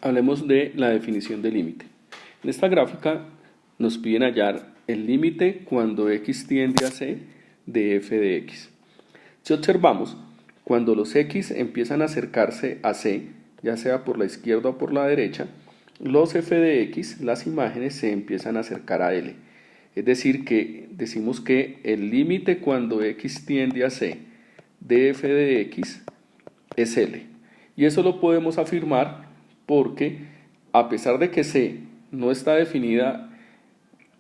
Hablemos de la definición de límite. En esta gráfica nos piden hallar el límite cuando x tiende a c de f de x. Si observamos, cuando los x empiezan a acercarse a c, ya sea por la izquierda o por la derecha, los f de x, las imágenes, se empiezan a acercar a L. Es decir, que decimos que el límite cuando x tiende a c de f de x es L. Y eso lo podemos afirmar porque, a pesar de que c no está definida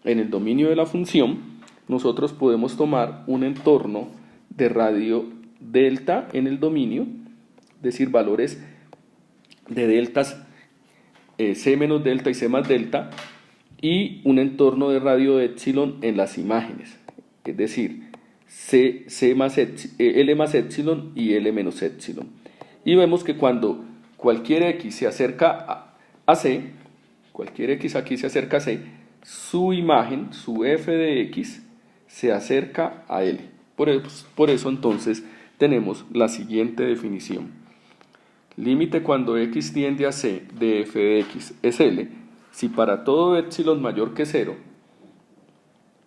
en el dominio de la función, nosotros podemos tomar un entorno de radio delta en el dominio, es decir, valores de deltas c menos delta y c más delta, y un entorno de radio epsilon en las imágenes, es decir, L más epsilon y L menos epsilon. Y vemos que cuando cualquier x se acerca a c, cualquier x aquí se acerca a c, su imagen, su f de x, se acerca a L. Por eso entonces tenemos la siguiente definición. Límite cuando x tiende a c de f de x es L, si para todo epsilon mayor que 0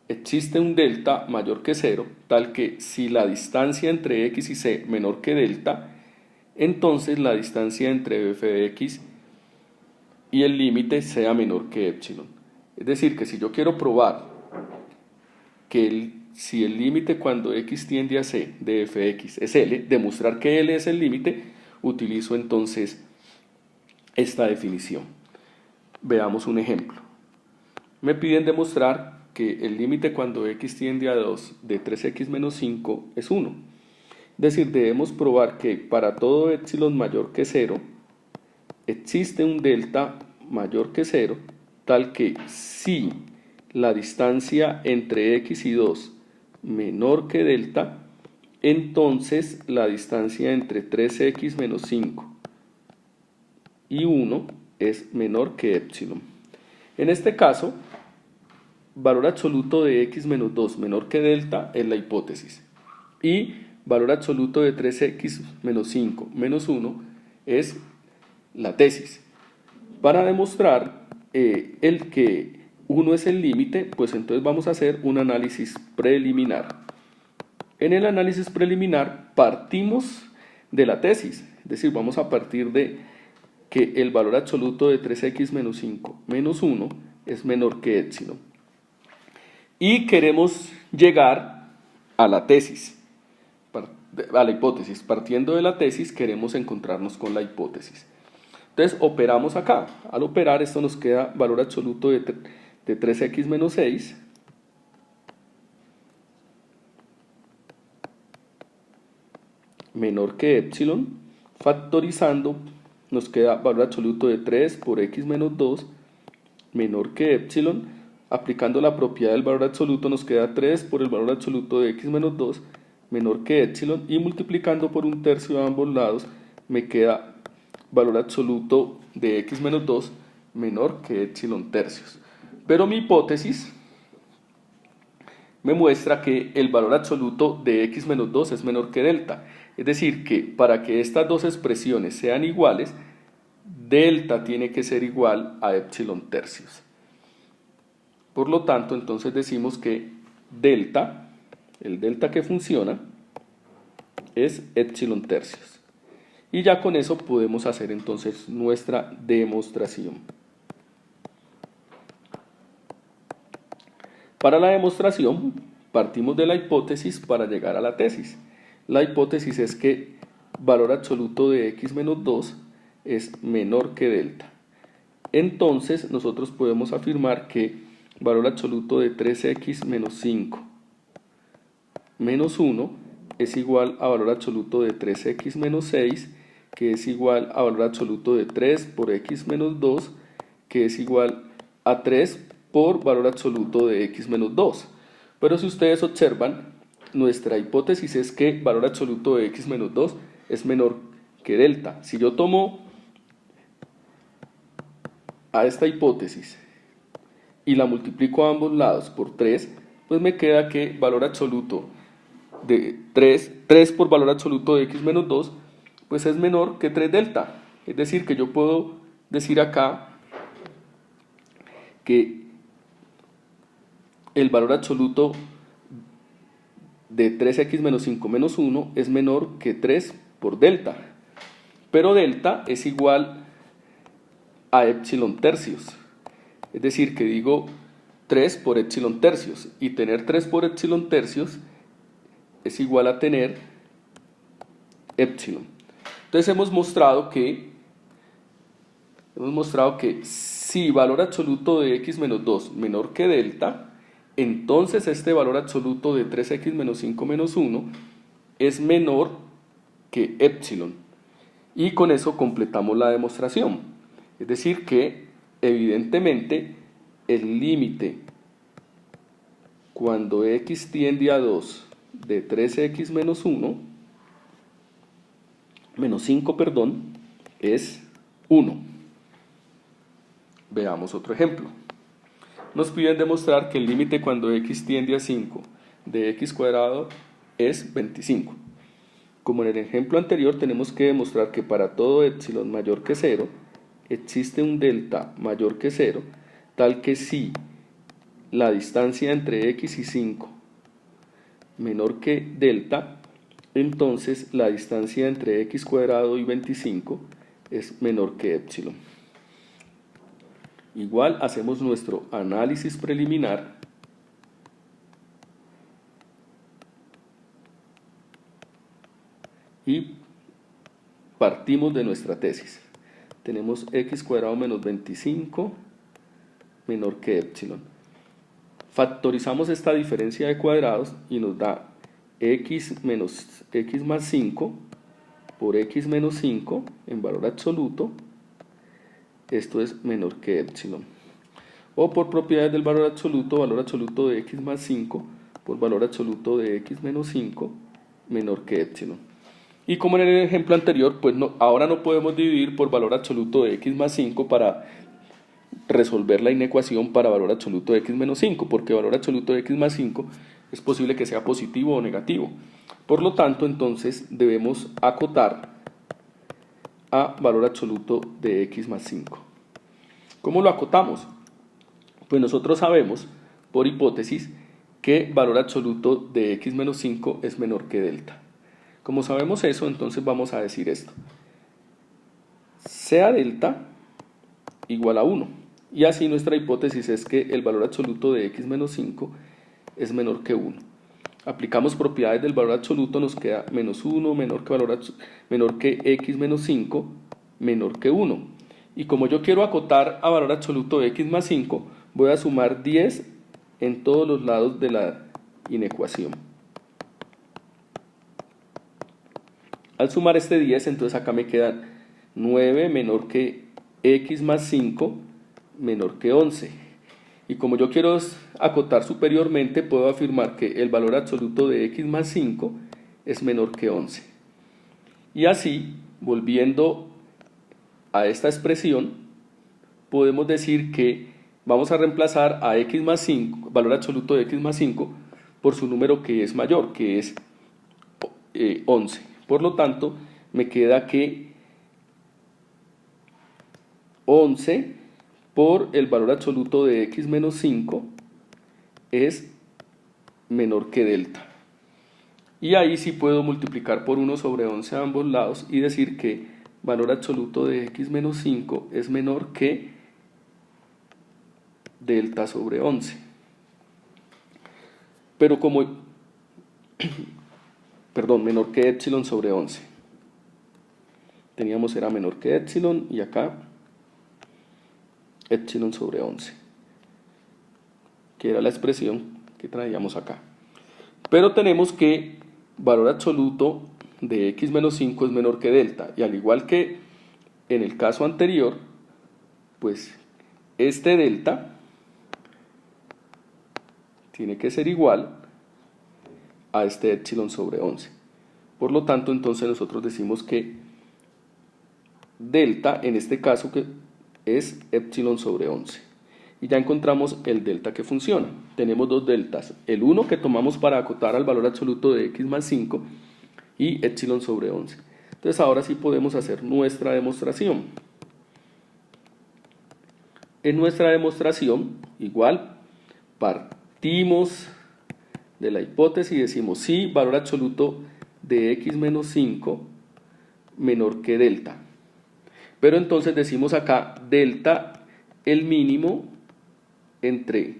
existe un delta mayor que 0, tal que si la distancia entre x y c menor que delta, entonces la distancia entre f de x y el límite sea menor que epsilon. Es decir, que si yo quiero probar que si el límite cuando x tiende a c de f de x es L, demostrar que L es el límite, utilizo entonces esta definición. Veamos un ejemplo. Me piden demostrar que el límite cuando x tiende a 2 de 3x menos 5 es 1. Es decir, debemos probar que para todo epsilon mayor que 0 existe un delta mayor que 0, tal que si la distancia entre x y 2 menor que delta, entonces la distancia entre 3x menos 5 y 1 es menor que epsilon. En este caso, valor absoluto de x menos 2 menor que delta es la hipótesis, y valor absoluto de 3x menos 5 menos 1 es la tesis. Para demostrar el que 1 es el límite, pues entonces vamos a hacer un análisis preliminar. En el análisis preliminar partimos de la tesis, es decir, vamos a partir de que el valor absoluto de 3x menos 5 menos 1 es menor que epsilon. Y queremos llegar a la tesis, a la hipótesis. Partiendo de la tesis queremos encontrarnos con la hipótesis. Entonces operamos acá. Al operar esto nos queda valor absoluto de 3x menos 6 menor que epsilon. Factorizando nos queda valor absoluto de 3 por x menos 2 menor que epsilon. Aplicando la propiedad del valor absoluto nos queda 3 por el valor absoluto de x menos 2 menor que epsilon, y multiplicando por 1/3 de ambos lados me queda valor absoluto de x menos 2 menor que epsilon tercios. Pero mi hipótesis me muestra que el valor absoluto de x menos 2 es menor que delta. Es decir, que para que estas dos expresiones sean iguales, delta tiene que ser igual a epsilon tercios. Por lo tanto, entonces decimos que delta, el delta que funciona, es epsilon tercios. Y ya con eso podemos hacer entonces nuestra demostración. Para la demostración partimos de la hipótesis para llegar a la tesis. La hipótesis es que valor absoluto de x menos 2 es menor que delta. Entonces nosotros podemos afirmar que valor absoluto de 3x menos 5 menos 1 es igual a valor absoluto de 3x menos 6, que es igual a valor absoluto de 3 por x menos 2, que es igual a 3 por valor absoluto de x menos 2. Pero si ustedes observan, nuestra hipótesis es que valor absoluto de x menos 2 es menor que delta. Si yo tomo a esta hipótesis y la multiplico a ambos lados por 3, pues me queda que valor absoluto de 3 por valor absoluto de x menos 2, pues es menor que 3 delta. Es decir, que yo puedo decir acá que el valor absoluto de 3x menos 5 menos 1 es menor que 3 por delta, pero delta es igual a epsilon tercios, es decir, que digo 3 por epsilon tercios, y tener 3 por epsilon tercios es igual a tener epsilon. Entonces hemos mostrado que si valor absoluto de x menos 2 menor que delta, entonces este valor absoluto de 3x menos 5 menos 1 es menor que epsilon. Y con eso completamos la demostración. Es decir que evidentemente el límite cuando x tiende a 2 de 3x menos 1, menos 5, perdón, es 1. Veamos otro ejemplo. Nos piden demostrar que el límite cuando x tiende a 5 de x cuadrado es 25. Como en el ejemplo anterior, tenemos que demostrar que para todo epsilon mayor que 0 existe un delta mayor que 0, tal que si la distancia entre x y 5 menor que delta, entonces la distancia entre x cuadrado y 25 es menor que epsilon. Igual hacemos nuestro análisis preliminar y partimos de nuestra tesis. Tenemos x cuadrado menos 25 menor que epsilon. Factorizamos esta diferencia de cuadrados y nos da x menos x más 5 por x menos 5 en valor absoluto. Esto es menor que epsilon. O por propiedades del valor absoluto de x más 5 por valor absoluto de x menos 5 menor que epsilon. Y como en el ejemplo anterior, pues ahora no podemos dividir por valor absoluto de x más 5 para resolver la inecuación para valor absoluto de x menos 5, porque valor absoluto de x más 5 es posible que sea positivo o negativo. Por lo tanto, entonces debemos acotar a valor absoluto de x más 5. ¿Cómo lo acotamos? Pues nosotros sabemos, por hipótesis, que valor absoluto de x menos 5 es menor que delta. Como sabemos eso, entonces vamos a decir esto. Sea delta igual a 1. Y así nuestra hipótesis es que el valor absoluto de x menos 5 es menor que 1. Aplicamos propiedades del valor absoluto, nos queda menos 1 menor que x menos 5 menor que 1. Y como yo quiero acotar a valor absoluto de x más 5, voy a sumar 10 en todos los lados de la inecuación. Al sumar este 10, entonces acá me queda 9 menor que x más 5 menor que 11. Y como yo quiero acotar superiormente, puedo afirmar que el valor absoluto de x más 5 es menor que 11. Y así, volviendo a esta expresión, podemos decir que vamos a reemplazar a x más 5, valor absoluto de x más 5, por su número que es mayor, que es 11. Por lo tanto, me queda que 11 por el valor absoluto de x menos 5 es menor que delta. Y ahí sí puedo multiplicar por 1 sobre 11 a ambos lados y decir que valor absoluto de x menos 5 es menor que delta sobre 11. Pero como, menor que epsilon sobre 11. Teníamos era menor que epsilon y acá epsilon sobre 11, que era la expresión que traíamos acá. Pero tenemos que valor absoluto de x menos 5 es menor que delta, y al igual que en el caso anterior, pues este delta tiene que ser igual a este epsilon sobre 11. Por lo tanto, entonces nosotros decimos que delta, en este caso, que es epsilon sobre 11. Y ya encontramos el delta que funciona. Tenemos dos deltas, el 1 que tomamos para acotar al valor absoluto de x más 5 y epsilon sobre 11. Entonces ahora sí podemos hacer nuestra demostración. en nuestra demostración, igual, partimos de la hipótesis y decimos si valor absoluto de x menos 5 menor que delta. Pero entonces decimos acá delta el mínimo entre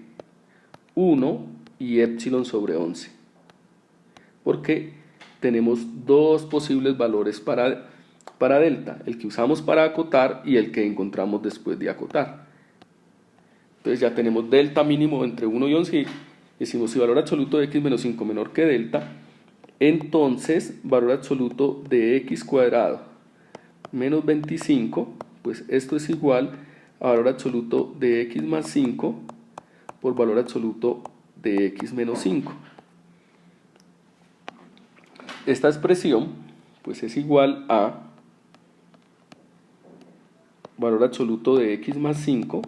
1 y epsilon sobre 11. Porque tenemos dos posibles valores para delta, el que usamos para acotar y el que encontramos después de acotar. Entonces ya tenemos delta mínimo entre 1 y 11 y decimos si valor absoluto de x menos 5 menor que delta, entonces valor absoluto de x cuadrado menos 25, pues esto es igual a valor absoluto de x más 5 por valor absoluto de x menos 5. Esta expresión pues es igual a valor absoluto de x más 5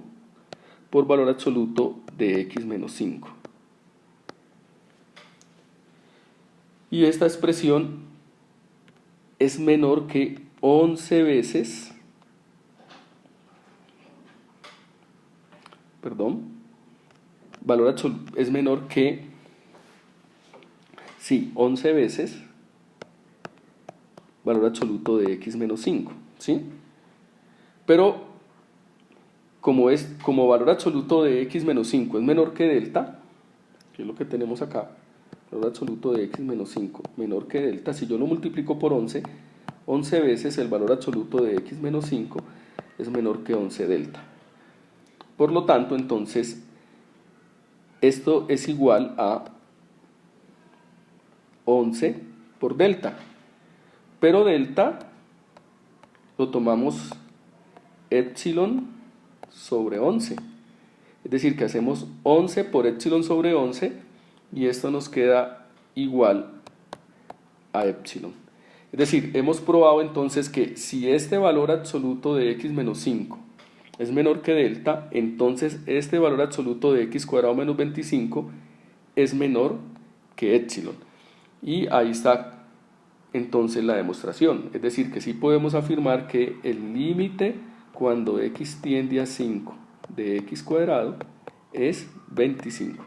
por valor absoluto de x menos 5. Y esta expresión es menor que 11 veces, valor absoluto es menor que, 11 veces valor absoluto de x menos 5, ¿sí? Pero como valor absoluto de x menos 5 es menor que delta, que es lo que tenemos acá, valor absoluto de x menos 5 menor que delta, si yo lo multiplico por 11 veces el valor absoluto de x menos 5 es menor que 11 delta. Por lo tanto, entonces, esto es igual a 11 por delta. Pero delta lo tomamos epsilon sobre 11. Es decir, que hacemos 11 por epsilon sobre 11 y esto nos queda igual a epsilon. Es decir, hemos probado entonces que si este valor absoluto de x menos 5 es menor que delta, entonces este valor absoluto de x cuadrado menos 25 es menor que epsilon. Y ahí está entonces la demostración. Es decir, que sí podemos afirmar que el límite cuando x tiende a 5 de x cuadrado es 25.